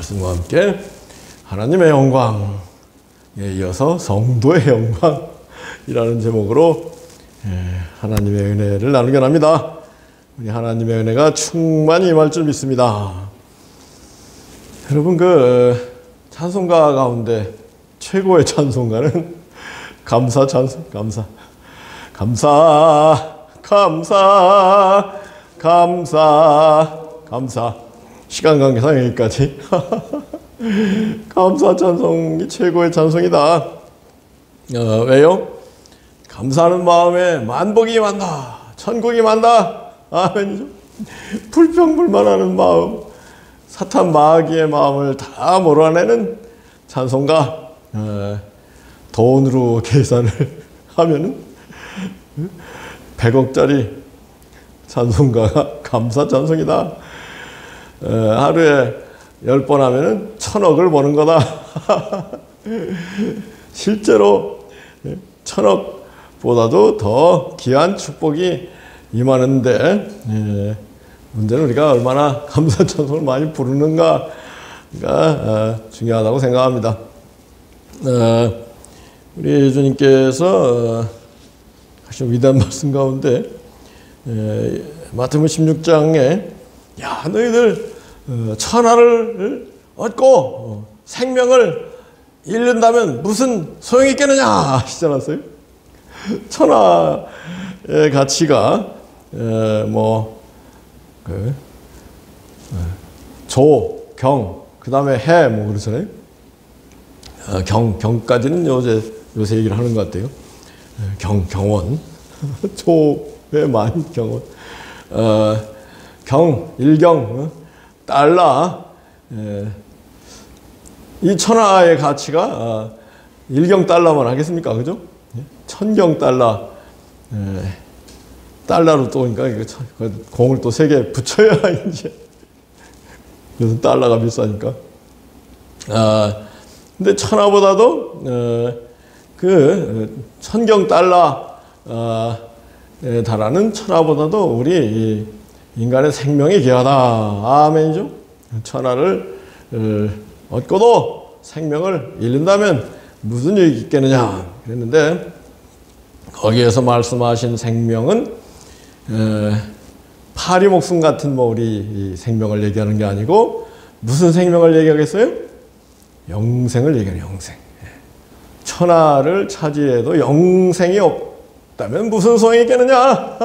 말씀과 함께 하나님의 영광에 이어서 성도의 영광이라는 제목으로 하나님의 은혜를 나누게 합니다. 우리 하나님의 은혜가 충만히 임할 줄 믿습니다. 여러분, 찬송가 가운데 최고의 찬송가는 감사 찬송, 감사. 시간 관계상 여기까지. 감사 찬송이 최고의 찬송이다. 왜요? 감사하는 마음에 만복이 임한다. 천국이 임한다. 아멘이죠. 불평불만하는 마음, 사탄 마귀의 마음을 다 몰아내는 찬송가. 돈으로 계산을 하면은 100억짜리 찬송가가 감사 찬송이다. 하루에 10번 하면은 1000억을 버는 거다. 실제로 1000억보다도 더 귀한 축복이 임하는데, 문제는 우리가 얼마나 감사 찬송을 많이 부르는가가 중요하다고 생각합니다. 우리 주님께서 하신 위대한 말씀 가운데 마태복음 16장에 야, 너희들 천하를 얻고 생명을 잃는다면 무슨 소용이 있겠느냐 하시지 않았어요? 천하의 가치가 조, 경, 그 다음에 해, 그렇잖아요. 경까지는 요새 얘기를 하는 것 같아요. 경원, 조의 만, 경원, 일경, 달러, 이 천하의 가치가 일경 달러만 하겠습니까? 그죠? 1000경 달러, 달러로 또, 그러니까 공을 또 3개 붙여야 이제, 요즘 달러가 비싸니까. 근데 천하보다도, 1000경 달러에 달하는 천하보다도 우리 인간의 생명이 귀하다. 아멘이죠? 천하를 얻고도 생명을 잃는다면 무슨 유익이 있겠느냐 그랬는데, 거기에서 말씀하신 생명은 파리 목숨 같은 우리 생명을 얘기하는 게 아니고 무슨 생명을 얘기하겠어요? 영생을 얘기하는 영생. 천하를 차지해도 영생이 없다면 무슨 소용이 있겠느냐?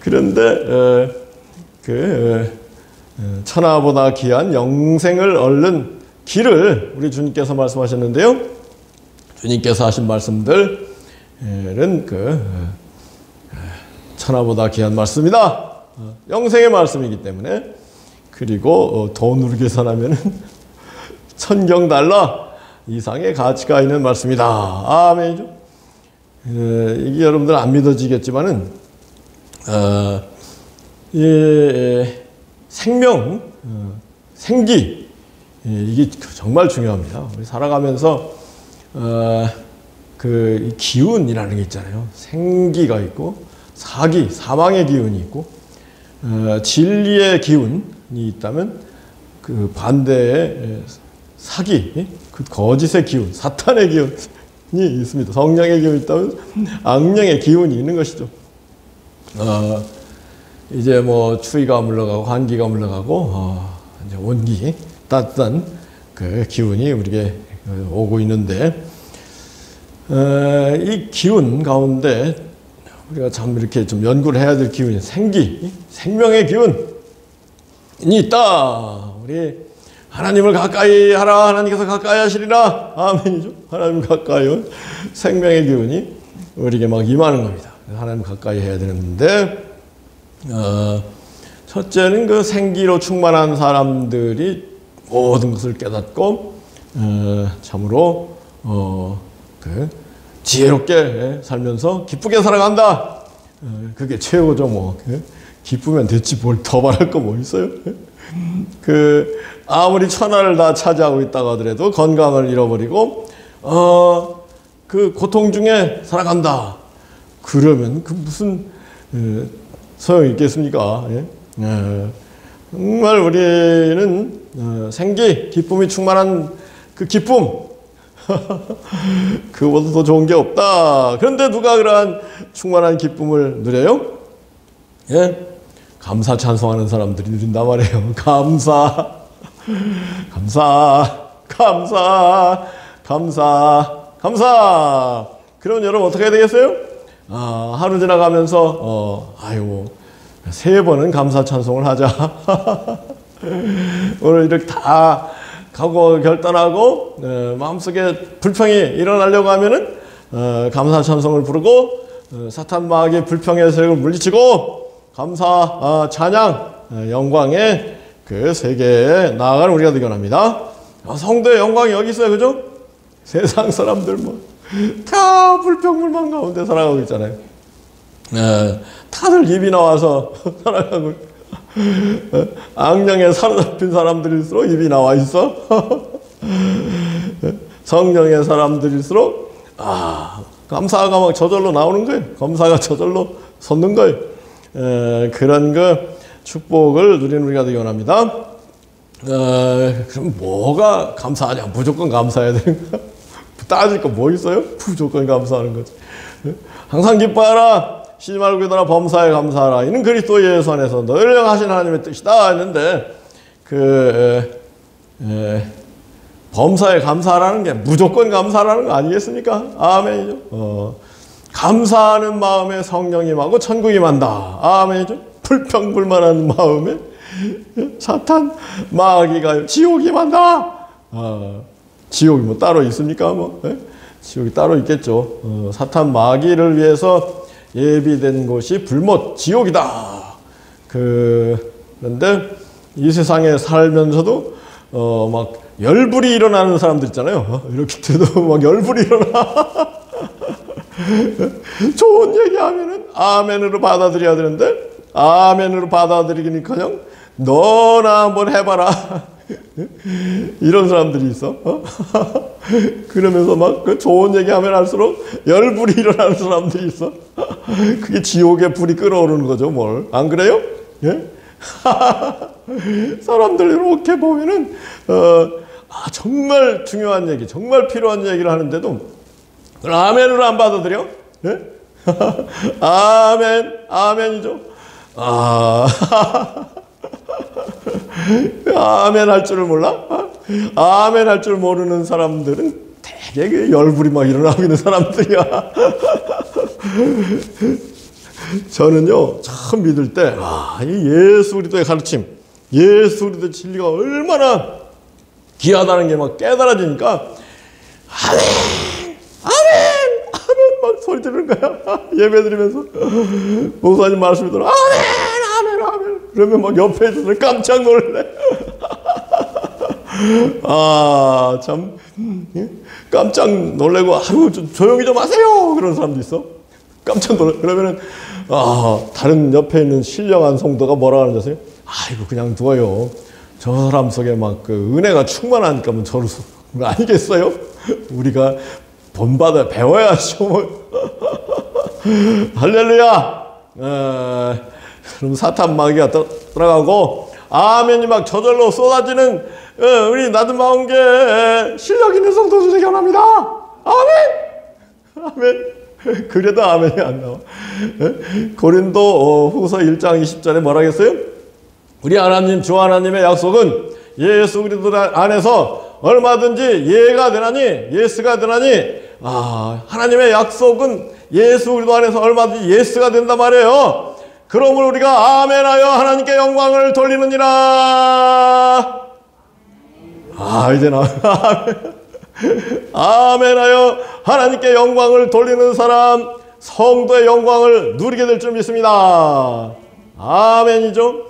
그런데 천하보다 귀한 영생을 얻는 길을 우리 주님께서 말씀하셨는데요. 주님께서 하신 말씀들은 천하보다 귀한 말씀이다. 영생의 말씀이기 때문에. 그리고 돈으로 계산하면 1000경 달러 이상의 가치가 있는 말씀이다. 아멘이죠. 이게 여러분들 안 믿어지겠지만은 생명, 생기, 이게 정말 중요합니다. 우리 살아가면서 그 기운이라는 게 있잖아요. 생기가 있고 사망의 기운이 있고 진리의 기운이 있다면 그 반대에 사기, 그 거짓의 기운, 사탄의 기운이 있습니다. 성령의 기운이 있다면 악령의 기운이 있는 것이죠. 이제 추위가 물러가고 환기가 물러가고 이제 온기, 따뜻한 그 기운이 우리에게 오고 있는데, 이 기운 가운데 우리가 참 이렇게 좀 연구를 해야 될 기운이 생명의 기운이 있다. 우리 하나님을 가까이 하라. 하나님께서 가까이 하시리라. 아멘이죠. 하나님 가까이 생명의 기운이 우리에게 막 임하는 겁니다. 하나님 가까이 해야 되는데, 첫째는 그 생기로 충만한 사람들이 모든 것을 깨닫고 참으로 지혜롭게 살면서 기쁘게 살아간다. 그게 최고죠. 기쁘면 됐지 뭘 더 바랄 거 뭐 있어요? 아무리 천하를 다 차지하고 있다고 하더라도 건강을 잃어버리고 그 고통 중에 살아간다. 그러면 그 무슨 소용이 있겠습니까? 예? 정말 우리는 생기, 기쁨이 충만한 그 기쁨. 그보다 더 좋은 게 없다. 그런데 누가 그러한 충만한 기쁨을 누려요? 예? 감사 찬송하는 사람들이 누린단 말이에요. 감사, 감사, 감사, 감사, 감사. 그럼 여러분 어떻게 해야 되겠어요? 하루 지나가면서 아이고 3번은 감사 찬송을 하자. 오늘 이렇게 다 각오 결단하고 마음속에 불평이 일어나려고 하면은 감사 찬송을 부르고 사탄 마귀의 불평의 세력을 물리치고 감사 찬양 영광의 그 세계에 나아가는 우리가 되기 원합니다. 성도의 영광이 여기 있어요, 그죠? 세상 사람들 뭐 다 불평불만 가운데 살아가고 있잖아요. 다들 입이 나와서 살아가고 악령에 사로잡힌 사람들일수록 입이 나와 있어. 성령의 사람들일수록 감사가 막 저절로 나오는 거예요. 감사가 저절로 솟는 거예요. 그런 그 축복을 누리는 우리가 되기 원합니다. 그럼 뭐가 감사하냐? 무조건 감사해야 되는가? 따질 거 뭐 있어요? 무조건 감사하는 거지. 항상 기뻐하라. 쉬지 말고 기도하라. 범사에 감사하라. 이는 그리스도 예수 안에서 너희를 향하신 하나님의 뜻이다 했는데 범사에 감사하라는 게 무조건 감사하라는 거 아니겠습니까? 아멘이죠. 감사하는 마음에 성령이 임하고 천국이 임한다. 아멘이죠. 불평불만한 마음에 사탄 마귀가 지옥이 임한다. 지옥이 뭐 따로 있습니까? 뭐 지옥이 따로 있겠죠. 사탄 마귀를 위해서 예비된 곳이 불못 지옥이다. 그런데 이 세상에 살면서도 막 열불이 일어나는 사람들 있잖아요. 이렇게 돼도 막 열불이 일어나. 좋은 얘기하면은 아멘으로 받아들여야 되는데 아멘으로 받아들이기는커녕 너나 한번 해봐라. 이런 사람들이 있어. 그러면서 막 그 좋은 얘기하면 할수록 열불이 일어나는 사람들이 있어. 그게 지옥의 불이 끓어오르는 거죠, 뭘. 안 그래요? 예? 사람들 이렇게 보면은 정말 중요한 얘기, 정말 필요한 얘기를 하는데도 아멘으로 안 받아들여? 예? 아멘, 아멘이죠. 아멘 할 줄을 몰라? 아멘 할 줄 모르는 사람들은 되게 열불이 막 일어나고 있는 사람들이야. 저는요, 처음 믿을 때, 이 예수 그리스도의 가르침, 예수 그리스도의 진리가 얼마나 귀하다는 게 막 깨달아지니까, 아멘! 아멘! 아멘! 막 소리 지르는 거야. 예배 드리면서. 목사님 말씀이 들어, 아멘! 아멘! 아멘! 그러면 막 옆에 있어서 깜짝 놀래. 참, 깜짝 놀래고, 아유, 좀 조용히 좀 하세요! 그런 사람도 있어. 깜짝 놀래. 그러면은, 다른 옆에 있는 신령한 성도가 뭐라 하는지 아세요? 아이고, 그냥 두어요. 저 사람 속에 막 그 은혜가 충만하니까 뭐 저로 아니겠어요? 우리가 본받아 배워야죠. 할렐루야! 그럼 사탄 마귀가 들어가고, 아멘이 막 저절로 쏟아지는 우리 나드마운교회 실력 있는 성도들 되기 원합니다. 아멘! 아멘! 그래도 아멘이 안 나와. 고린도 후서 1장 20절에 뭐라 했어요? 우리 하나님, 주 하나님의 약속은 예수 그리스도 안에서 얼마든지 예가 되나니, 예스가 되나니, 하나님의 약속은 예수 그리스도 안에서 얼마든지 예스가 된단 말이에요. 그러므로 우리가 아멘하여 하나님께 영광을 돌리느니라. 이제 나와. 아멘하여 하나님께 영광을 돌리는 사람, 성도의 영광을 누리게 될 줄 믿습니다. 아멘이죠.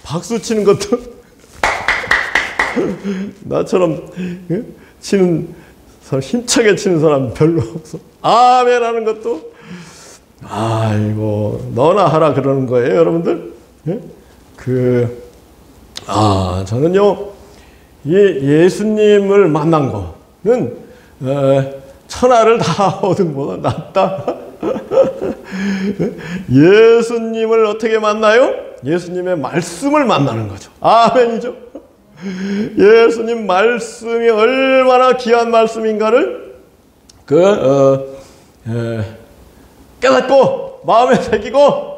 박수 치는 것도 나처럼 치는 사람, 힘차게 치는 사람 별로 없어. 아멘 하는 것도 아이고 너나 하라 그러는 거예요, 여러분들. 저는요 예수님을 만난 거는 천하를 다 얻은 것보다 낫다. 예수님을 어떻게 만나요? 예수님의 말씀을 만나는 거죠. 아멘이죠. 예수님 말씀이 얼마나 귀한 말씀인가를 깨닫고 마음에 새기고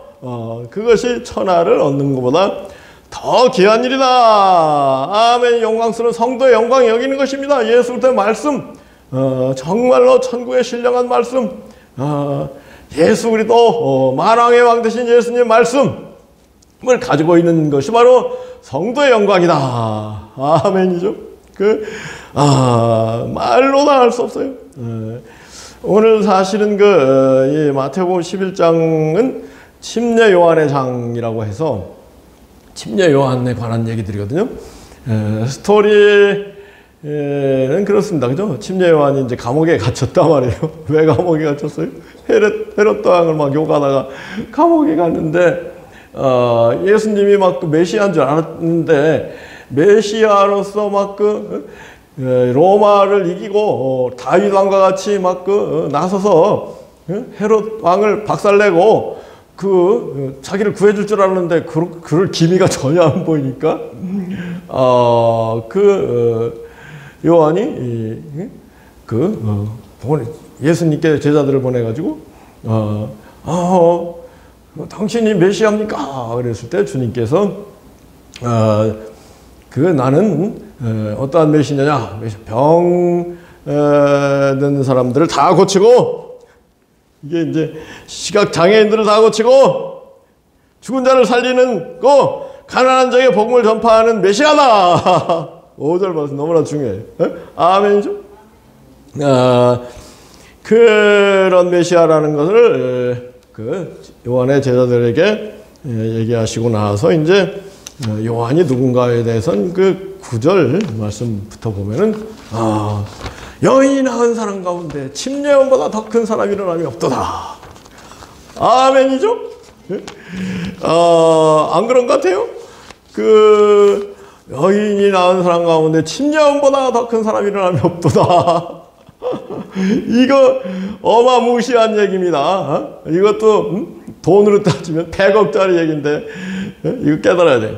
그것이 천하를 얻는 것보다 더 귀한 일이다. 아멘. 영광스러운 성도의 영광이 여기는 것입니다. 예수 그리스도의 말씀, 정말로 천국의 신령한 말씀, 예수 그리스도 만왕의 왕 되신 예수님의 말씀을 가지고 있는 것이 바로 성도의 영광이다. 아멘이죠. 말로 다 할 수 없어요. 오늘 사실은 이 마태복음 11장은 침례 요한의 장이라고 해서 침례 요한에 관한 얘기들이거든요. 스토리는 그렇습니다. 그죠? 침례 요한이 이제 감옥에 갇혔단 말이에요. 왜 감옥에 갇혔어요? 헤롯 왕을 막 욕하다가 감옥에 갔는데, 예수님이 막 그 메시아인 줄 알았는데, 메시아로서 막 로마를 이기고, 다윗 왕과 같이 막 나서서, 헤롯 왕을 박살내고, 자기를 구해줄 줄 알았는데, 그럴 기미가 전혀 안 보이니까, 요한이, 예수님께 제자들을 보내가지고, 당신이 메시아입니까? 그랬을 때 주님께서, 나는, 어떠한 메시냐냐? 병든 사람들을 다 고치고, 이게 이제 시각장애인들을 다 고치고 죽은 자를 살리는 가난한 자에게 복음을 전파하는 메시아다. 5절 말씀 너무나 중요해요. 아멘이죠? 그런 메시아라는 것을 요한의 제자들에게 얘기하시고 나서 이제 요한이 누군가에 대해서는 9절 말씀부터 보면은 여인이 낳은 사람 가운데 침례원보다 더 큰 사람이 일어남이 없도다. 아멘이죠? 안 그런 것 같아요? 여인이 낳은 사람 가운데 침례원보다 더 큰 사람이 일어남이 없도다. 이거 어마무시한 얘기입니다. 이것도 돈으로 따지면 100억짜리 얘기인데 이거 깨달아야 돼요.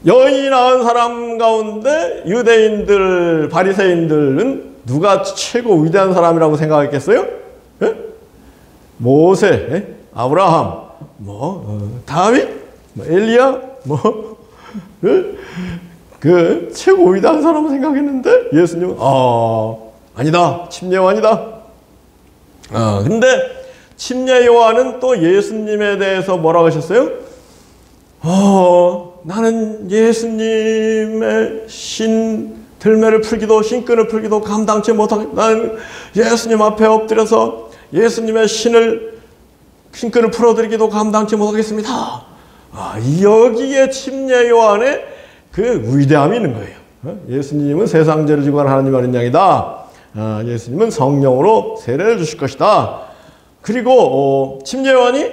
여인이 낳은 사람 가운데 유대인들, 바리새인들은 누가 최고 위대한 사람이라고 생각했겠어요? 모세, 아브라함, 다윗, 엘리야, 최고 위대한 사람을 생각했는데 예수님은 아니다. 침례 요한이다. 근데 침례 요한은 또 예수님에 대해서 뭐라고 하셨어요? 나는 예수님의 들매를 풀기도 신끈을 풀기도 감당치 못하고 나는 예수님 앞에 엎드려서 예수님의 신끈을 풀어드리기도 감당치 못하겠습니다. 여기에 침례 요한의 위대함이 있는 거예요. 예수님은 세상 죄를 지고 간 하나님 어린 양이다. 예수님은 성령으로 세례를 주실 것이다. 그리고 침례 요한이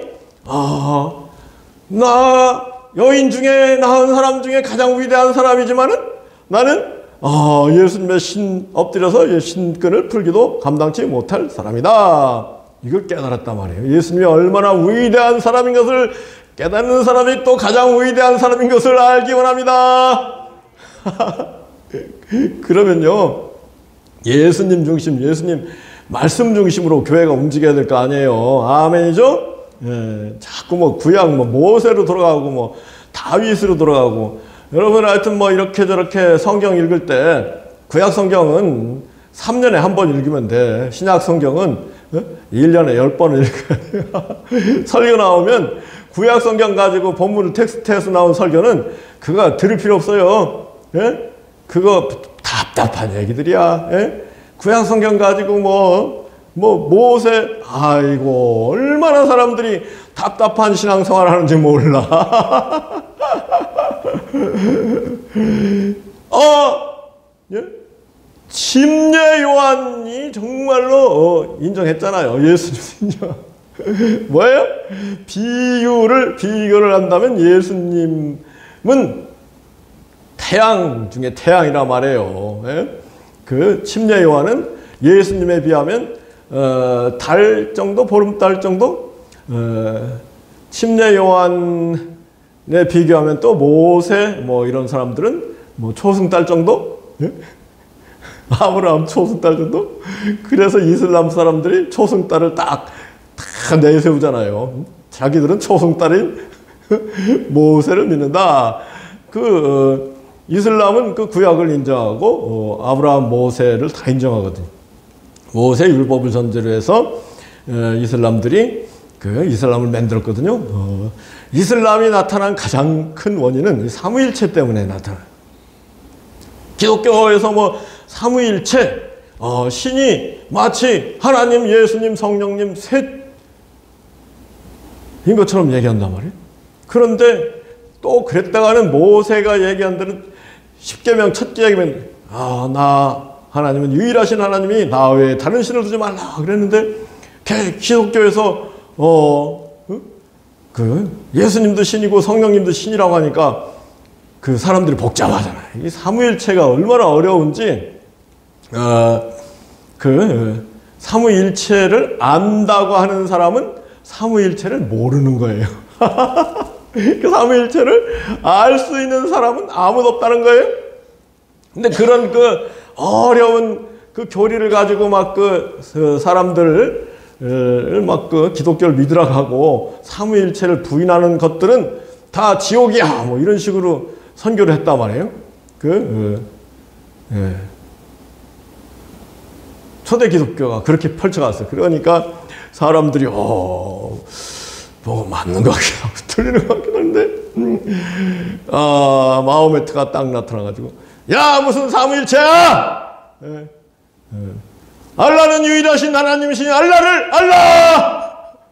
나 여인 중에 낳은 사람 중에 가장 위대한 사람이지만은 나는 예수님의 엎드려서 신끈을 풀기도 감당치 못할 사람이다. 이걸 깨달았단 말이에요. 예수님이 얼마나 위대한 사람인 것을 깨닫는 사람이 또 가장 위대한 사람인 것을 알기 원합니다. 그러면요, 예수님 중심, 예수님 말씀 중심으로 교회가 움직여야 될 거 아니에요. 아멘이죠? 자꾸 구약 모세로 돌아가고 다윗으로 돌아가고 여러분 하여튼 이렇게 저렇게 성경 읽을 때 구약 성경은 3년에 한 번 읽으면 돼. 신약 성경은 1년에 10번을 읽어야 돼요. 설교 나오면 구약 성경 가지고 본문을 텍스트해서 나온 설교는 그거 들을 필요 없어요. 그거 답답한 얘기들이야. 구약 성경 가지고 모세, 아이고, 얼마나 사람들이 답답한 신앙생활 하는지 몰라. 침례 요한이 정말로 인정했잖아요. 예수님 인정. 뭐예요? 비교를 한다면 예수님은 태양 중에 태양이라 말해요. 침례 요한은 예수님에 비하면 달 정도, 보름달 정도, 침례 요한에 비교하면 또 모세 뭐 이런 사람들은 뭐 초승달 정도, 아브라함 초승달 정도. 그래서 이슬람 사람들이 초승달을 딱 내세우잖아요. 자기들은 초승달인 모세를 믿는다. 이슬람은 그 구약을 인정하고 아브라함, 모세를 다 인정하거든요. 모세 율법을 전제로 해서 이슬람들이 이슬람을 만들었거든요. 이슬람이 나타난 가장 큰 원인은 삼위일체 때문에 나타나요. 기독교에서 뭐 삼위일체, 신이 마치 하나님, 예수님, 성령님 셋인 것처럼 얘기한단 말이에요. 그런데 또 그랬다가는 모세가 얘기한 대로 10계명 첫 계명은 나 하나님은 유일하신 하나님이 나 외에 다른 신을 두지 말라 그랬는데 기독교에서 예수님도 신이고 성령님도 신이라고 하니까 그 사람들이 복잡하잖아요. 이 삼위일체가 얼마나 어려운지 삼위일체를 안다고 하는 사람은 삼위일체를 모르는 거예요. 그 삼위일체를 알 수 있는 사람은 아무도 없다는 거예요. 근데 그런 어려운 교리를 가지고 막 사람들을 막 기독교를 믿으라고 하고 삼위일체를 부인하는 것들은 다 지옥이야 뭐 이런 식으로 선교를 했단 말이에요. 초대 기독교가 그렇게 펼쳐갔어요. 그러니까 사람들이 뭐가 맞는 것 같기도 하고 틀리는 것 같기도 한데 마호메트가 딱 나타나가지고 야 무슨 삼위일체야! 알라는 유일하신 하나님이신 알라!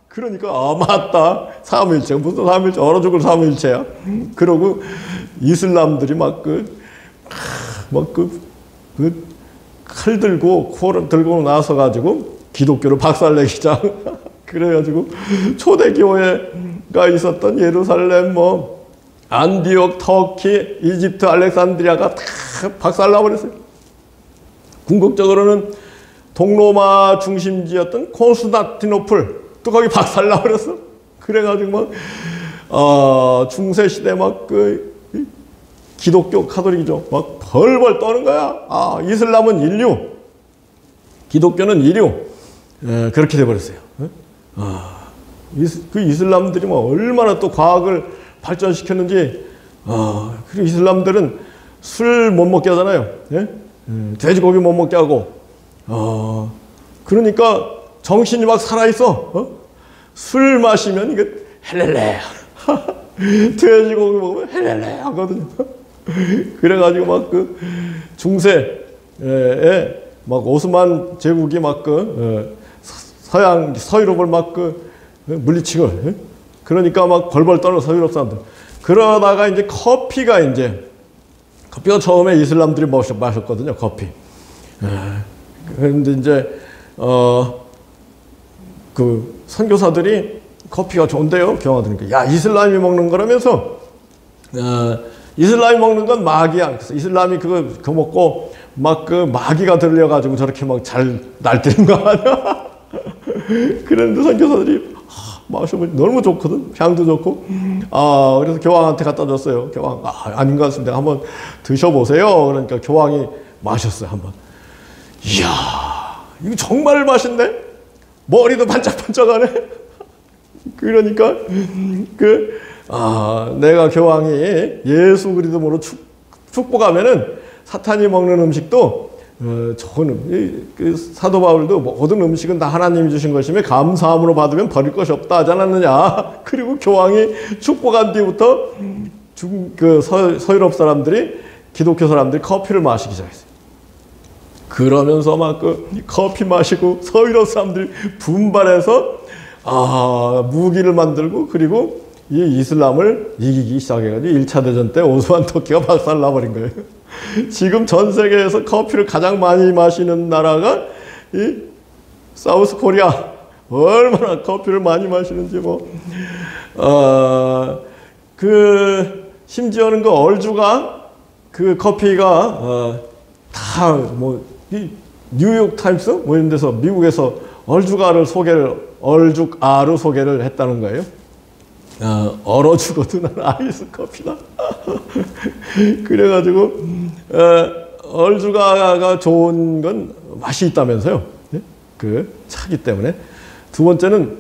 그러니까 맞다. 삼위일체가 무슨 삼위일체 얼어 죽을 삼위일체야. 그러고 이슬람들이 칼 들고 코를 들고 나서 가지고 기독교를 박살내기 시작. 그래가지고 초대교회가 있었던 예루살렘, 안디옥, 터키, 이집트, 알렉산드리아가 다 박살나버렸어요. 궁극적으로는 동로마 중심지였던 콘스탄티노플 또 거기 박살나버렸어. 그래가지고 중세시대 기독교 카톨릭이죠. 벌벌 떠는 거야. 이슬람은 인류, 기독교는 이류. 그렇게 돼버렸어요. 그 이슬람들이 얼마나 또 과학을 발전시켰는지. 그리고 이슬람들은 술 못 먹게 하잖아요. 돼지고기 못 먹게 하고. 그러니까 정신이 막 살아있어. 술 마시면 이게 헬렐레. 돼지고기 먹으면 헬렐레 하거든요. 그래가지고 중세에 오스만 제국이 서유럽을 물리치고, 그러니까 벌벌 떠는 서유럽 사람들. 그러다가 이제 커피가 처음에 이슬람들이 마셨거든요, 커피. 그런데 이제, 선교사들이 커피가 좋은데요? 경화드니까. 야, 이슬람이 먹는 거라면서, 이슬람이 먹는 건 마귀야. 그래서 이슬람이 그거 먹고, 마귀가 들려가지고 저렇게 잘 날뛰는 거 아니야? 그런데 선교사들이 마시면 너무 좋거든. 향도 좋고. 그래서 교황한테 갖다 줬어요. 교황, 아닌 것 같습니다. 한번 드셔보세요. 그러니까 교황이 마셨어요, 한번. 이야, 이거 정말 맛있네? 머리도 반짝반짝하네? 그러니까, 내가 교황이 예수 그리스도로 축복하면은 사탄이 먹는 음식도 좋은 사도 바울도 모든 음식은 다 하나님이 주신 것이며 감사함으로 받으면 버릴 것이 없다 하지 않았느냐. 그리고 교황이 축복한 뒤부터 서유럽 사람들이, 기독교 사람들이 커피를 마시기 시작했어요. 그러면서 커피 마시고 서유럽 사람들이 분발해서 무기를 만들고, 그리고 이 이슬람을 이기기 시작해가지고 1차 대전 때 오스만 터키가 박살나버린 거예요. 지금 전 세계에서 커피를 가장 많이 마시는 나라가 이 사우스 코리아. 얼마나 커피를 많이 마시는지 심지어는 얼주가 커피가 다 이 뉴욕 타임스 이런 데서 미국에서 얼죽아로 소개를 했다는 거예요. 얼어 죽어도 아이스 커피다. 그래가지고 얼죽아가 좋은 건 맛이 있다면서요. 그 차기 때문에. 두 번째는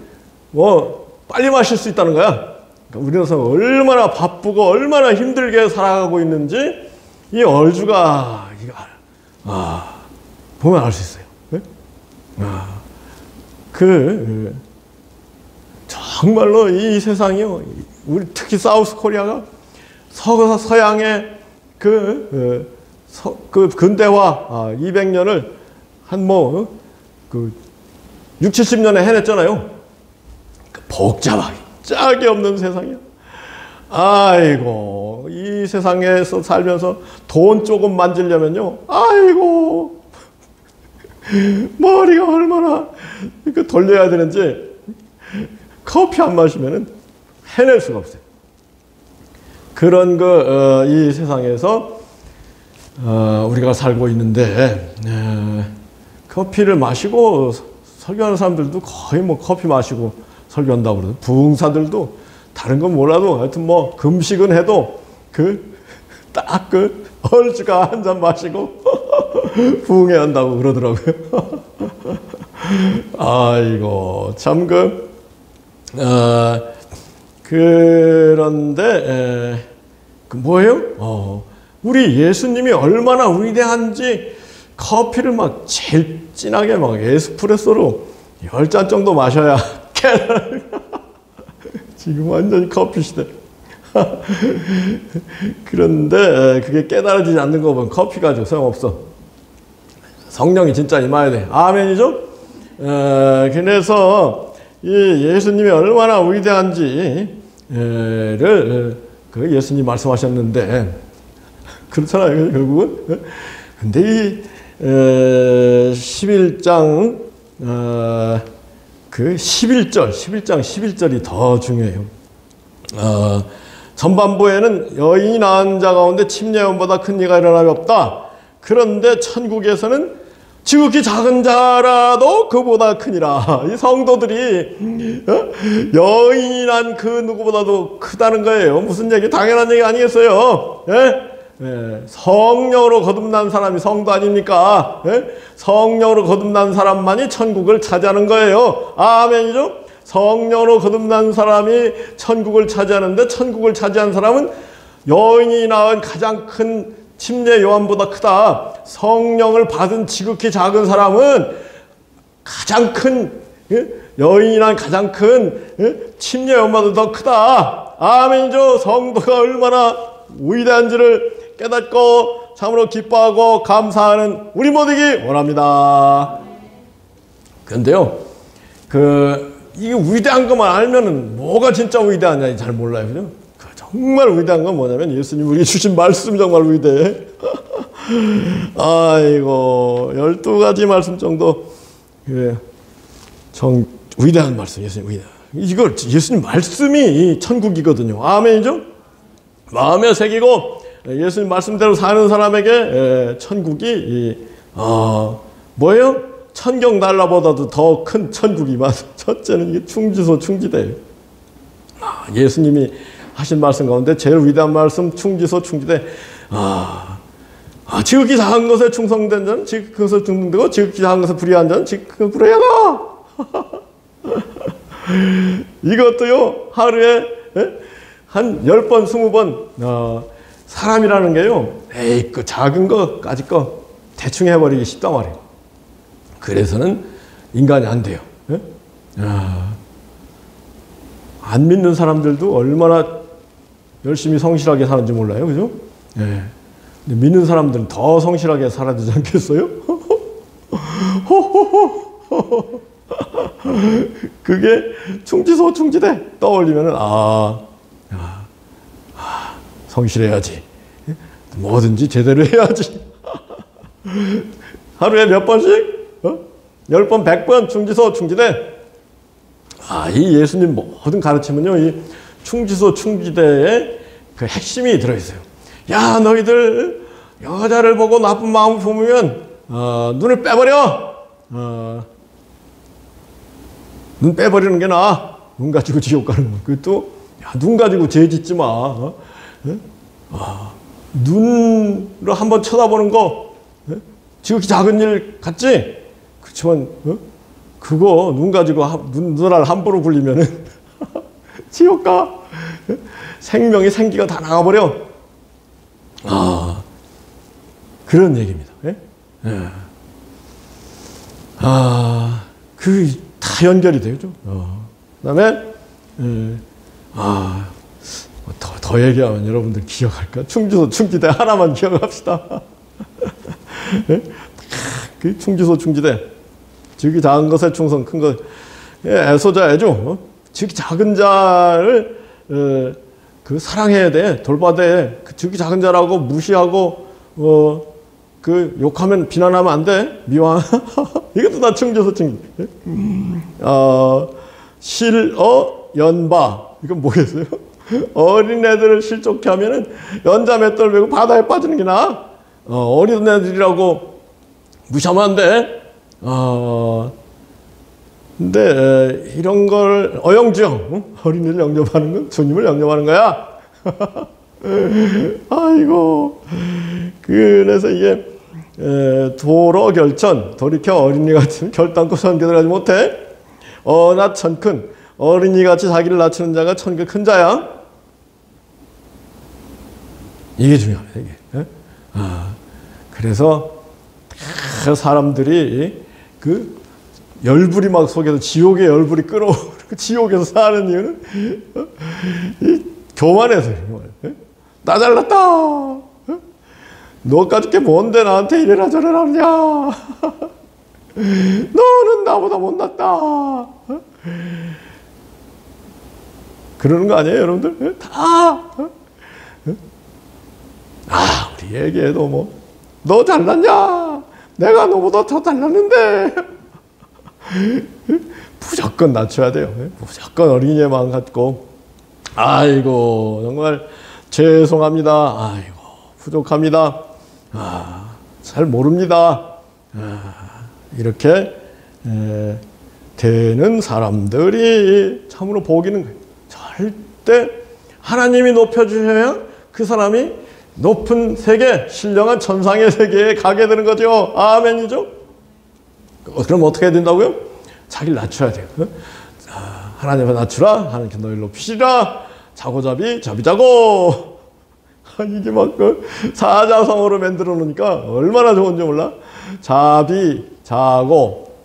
뭐 빨리 마실 수 있다는 거야. 그러니까 우리나라 얼마나 바쁘고 얼마나 힘들게 살아가고 있는지 이 얼죽아 보면 알 수 있어요. 정말로 이 세상이요, 우리 특히 사우스 코리아가 서양의 그 근대화 200년을 한 6, 70년에 해냈잖아요. 복잡하게 짝이 없는 세상이야. 아이고, 이 세상에서 살면서 돈 조금 만지려면요, 아이고, 머리가 얼마나 돌려야 되는지 커피 안 마시면은 해낼 수가 없어요. 그런 이 세상에서 우리가 살고 있는데, 커피를 마시고 설교하는 사람들도 거의 뭐 커피 마시고 설교한다고 그러죠. 부흥사들도 다른 건 몰라도 하여튼 뭐 금식은 해도 딱 얼죽아 한 잔 마시고 부흥해야 한다고 그러더라고요. 아이고, 참 그런데 뭐예요? 우리 예수님이 얼마나 위대한지 커피를 막 제일 진하게 막 에스프레소로 10잔 정도 마셔야 지금 완전히 커피 시대. 그런데 그게 깨달아지지 않는 거 보면 커피 가지고 소용없어. 성령이 진짜 임해야 돼. 아멘이죠? 그래서 이 예수님이 얼마나 위대한지를 예수님 말씀하셨는데, 그렇잖아요, 결국은. 근데 이 11장 11장 11절이 더 중요해요. 전반부에는 여인이 낳은 자 가운데 침례원보다 큰 이가 일어남이 없다. 그런데 천국에서는 지극히 작은 자라도 그보다 크니라. 이 성도들이 여인이 난 그 누구보다도 크다는 거예요. 무슨 얘기? 당연한 얘기 아니겠어요? 성령으로 거듭난 사람이 성도 아닙니까? 성령으로 거듭난 사람만이 천국을 차지하는 거예요. 아멘이죠? 성령으로 거듭난 사람이 천국을 차지하는데, 천국을 차지한 사람은 여인이 낳은 가장 큰 침례 요한보다 크다. 성령을 받은 지극히 작은 사람은 가장 큰, 여인이 낳은 가장 큰 침례 요한보다 더 크다. 아멘이죠? 성도가 얼마나 위대한지를 깨닫고 참으로 기뻐하고 감사하는 우리 모두이기 원합니다. 그런데요, 이게 위대한 것만 알면은 뭐가 진짜 위대하냐 잘 몰라요. 그죠? 정말 위대한 건 뭐냐면 예수님 우리에게 주신 말씀 정말 위대해. 아이고, 12가지 말씀 정도 위대한 말씀, 예수님 위대한. 이거 예수님 말씀이 천국이거든요. 아멘이죠? 마음에 새기고 예수님 말씀대로 사는 사람에게 천국이 뭐예요? 천경 날라보다도 더 큰 천국이 맞아. 첫째는 이게 충지소 충지대예요. 예수님이 하신 말씀 가운데 제일 위대한 말씀, 충지소 충지대. 지극히 작은 것에 충성된 자는 지극히 큰 것에 충성되고, 지극히 작은 것에 불의한 자는 지극히 큰 것에 불의하다. 이것도요, 하루에 한 10번, 20번, 사람이라는 게요, 그 작은 거까지 거 대충 해버리기 쉽단 말이에요. 그래서는 인간이 안 돼요. 안 믿는 사람들도 얼마나 열심히 성실하게 사는지 몰라요. 그죠? 근데 믿는 사람들은 더 성실하게 살아야 되지 않겠어요? 그게 충지소 충지대 떠올리면은 성실해야지. 뭐든지 제대로 해야지. 하루에 몇 번씩? 10번, 100번 충지소 충지대. 이 예수님 모든 가르침은요, 이 충지소 충지대에 그 핵심이 들어있어요. 야, 너희들 여자를 보고 나쁜 마음 품으면 눈을 빼버려. 눈 빼버리는 게 나아. 눈 가지고 지옥 가는 거. 그것도 눈 가지고 죄 짓지 마. 눈으로 한번 쳐다보는 거 지극히 작은 일 같지? 그렇지만 그거 눈 가지고 눈알 함부로 굴리면은 지옥 가. 생명이 생기가 다 나가버려. 그런 얘기입니다. 그 다 연결이 되죠. 그다음에 더 얘기하면 여러분들 기억할까? 충주소 충지대 하나만 기억합시다. 그 충주소 충지대 지극히 작은 것에 충성, 큰 것 애소자 애주. 지극히 작은 자를 그 사랑해야 돼. 돌봐야 돼. 그 지극히 작은 자라고 무시하고 그 욕하면 비난하면 안 돼. 미화. 이것도 다 충주소 충지. 실어 연바. 이건 뭐겠어요? 어린애들을 실족해 하면은 연자 맷돌 메고 바다에 빠지는 게 나아. 어린애들이라고 무시하면 안 돼. 근데 이런 걸 어영주영, 어린이를 영접하는 건 주님을 영접하는 거야. 아이고. 그래서 이게 도로 결천, 돌이켜 어린이 같은 결단코 선교를 하지 못해. 어나 천큰, 어린이 같이 자기를 낮추는 자가 천그 큰 자야. 이게 중요합니다. 이게. 그래서 사람들이 그 열불이 막 속에서 지옥의 열불이 끓어. 지옥에서 사는 이유는 교만해서. 나 잘났다. 너까지 게 뭔데 나한테 이래라 저래라 하냐. 너는 나보다 못났다. 그러는 거 아니에요, 여러분들? 다. 우리 얘기해도 뭐, 너 잘났냐? 내가 너보다 더 잘났는데. 무조건 낮춰야 돼요. 무조건 어린이의 마음 갖고. 아이고, 정말 죄송합니다. 아이고, 부족합니다. 잘 모릅니다. 이렇게 되는 사람들이 참으로 복이는 거예요. 절대 하나님이 높여주셔야 그 사람이 높은 세계, 신령한 천상의 세계에 가게 되는 거죠. 아멘이죠? 그럼 어떻게 해야 된다고요? 자기를 낮춰야 돼요. 하나님을 낮추라. 하나님께 너희를 높이시라. 자고자비, 자비자고. 이게 막 사자성어로 만들어 놓으니까 얼마나 좋은지 몰라. 자비, 자고,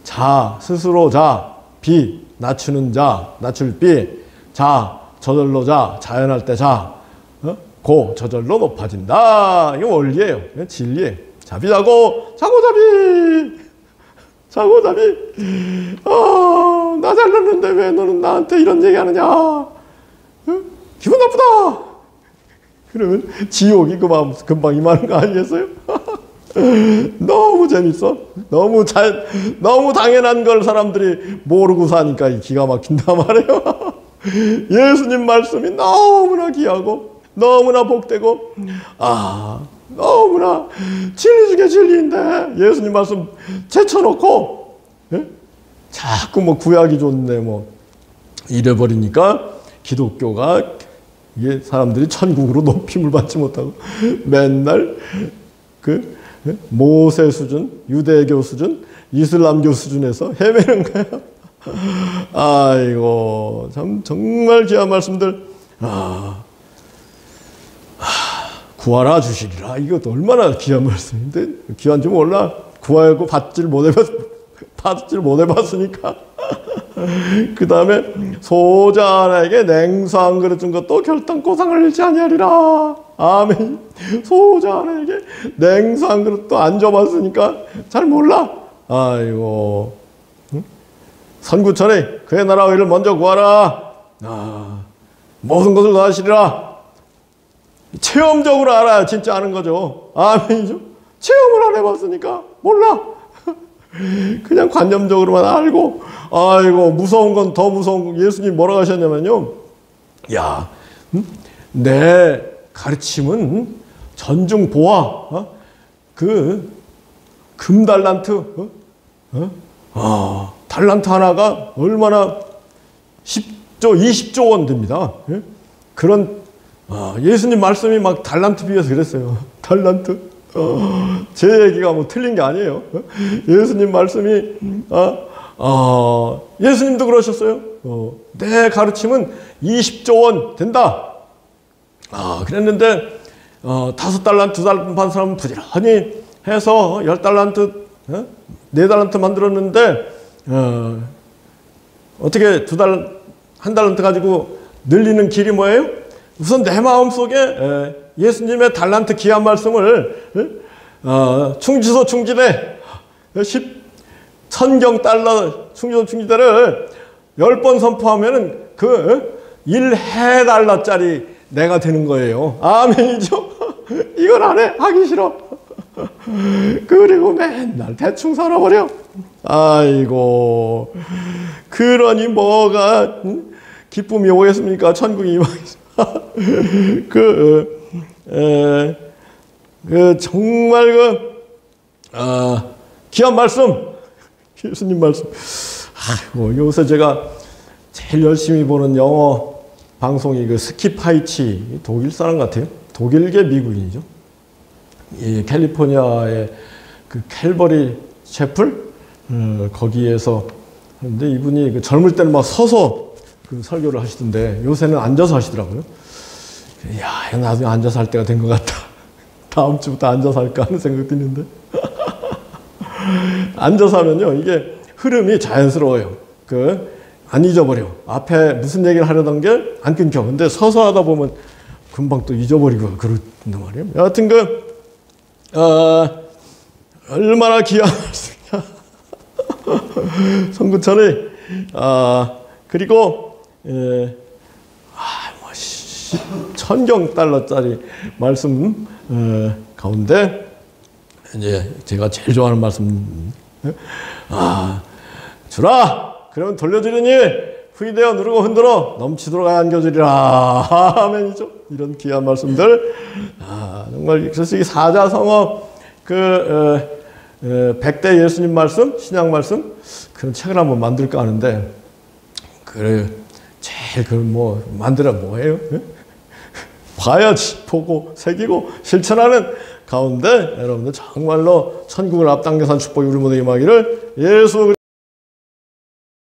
자, 스스로 자, 비, 낮추는 자, 낮출 비, 자, 저절로 자, 자연할 때 자, 고, 저절로 높아진다. 이게 원리예요. 진리예요. 자비자고, 자고자비, 자고자비. 나 잘났는데 왜 너는 나한테 이런 얘기 하느냐. 기분 나쁘다. 그러면 지옥이 금방 임하는 거 아니겠어요? 너무 재밌어. 너무 당연한 걸 사람들이 모르고 사니까 기가 막힌단 말이에요. 예수님 말씀이 너무나 귀하고, 너무나 복되고, 너무나 진리 중에 진리인데, 예수님 말씀 제쳐놓고, 자꾸 뭐 구약이 좋네, 뭐, 이래버리니까 기독교가 이게 사람들이 천국으로 높임을 받지 못하고 맨날 그 모세 수준, 유대교 수준, 이슬람교 수준에서 헤매는 거야. 아이고, 참 정말 귀한 말씀들. 구하라 주시리라. 이것도 얼마나 귀한 말씀인데, 귀한지 몰라. 구하고 받질 못해봤으니까. 그 다음에 소자 하나에게 냉수 한 그릇 준 것도 결단코 상을 잃지 아니하리라. 아멘. 소자 하나에게 냉수 한 그릇도 안 줘봤으니까 잘 몰라. 아이고. 선구천에 그의 나라 의를 먼저 구하라. 모든 것을 다 하시리라. 체험적으로 알아야 진짜 아는 거죠. 아멘이죠. 체험을 안 해봤으니까 몰라. 그냥 관념적으로만 알고, 아이고, 무서운 건 더 무서운 거. 예수님이 뭐라고 하셨냐면요. 야, 내 가르침은 전중보화, 그, 금달란트, 달란트 하나가 얼마나 10조, 20조 원 됩니다. 예? 그런 예수님 말씀이 막 달란트 비해서 그랬어요. 달란트. 제 얘기가 뭐 틀린 게 아니에요. 예수님 말씀이 예수님도 그러셨어요. 내 가르침은 20조 원 된다. 그랬는데 5달란트, 2달란트 반 사람은 부지런히 해서 10달란트, 4달란트 만들었는데 어떻게 1달란트 가지고 늘리는 길이 뭐예요? 우선 내 마음속에 예수님의 달란트 귀한 말씀을 충지소 충지대 10,000경 달러 충지소 충지대를 10번 선포하면은 그 1해달러짜리 내가 되는 거예요. 아멘이죠? 이걸 안 해. 하기 싫어. 그리고 맨날 대충 살아버려. 아이고. 그러니 뭐가 기쁨이 오겠습니까? 천국이 임하겠습니까? 정말 귀한 말씀. 예수님 말씀. 아이고, 요새 제가 제일 열심히 보는 영어 방송이 그 스키파이치, 독일 사람 같아요. 독일계 미국인이죠. 이 캘리포니아의 그 캘버리 채플 거기에서 근데 이분이 그 젊을 때는 막 서서 그 설교를 하시던데 요새는 앉아서 하시더라고요. 야, 나중에 앉아서 할 때가 된 것 같다. 다음 주부터 앉아서 할까 하는 생각도 있는데 앉아서 하면요 이게 흐름이 자연스러워요. 안 잊어버려. 앞에 무슨 얘기를 하려던 게 안 끊겨. 근데 서서 하다 보면 금방 또 잊어버리고 그런단 말이에요. 여하튼 얼마나 귀한 말씀이야. 성구천이 그리고 10,000경 달러짜리 말씀 가운데 이제 제가 제일 좋아하는 말씀 주라 그러면 돌려주리니 후이되어 누르고 흔들어 넘치도록 안겨주리라. 아멘이죠. 이런 귀한 말씀들. 정말 그래서 이 사자성어 100대 예수님 말씀, 신약 말씀 그런 책을 한번 만들까 하는데 그래 제일 만들어 뭐예요? 봐야지 보고 새기고 실천하는 가운데 여러분들 정말로 천국을 앞당겨서 축복이 우리 모두에게 임하기를 예수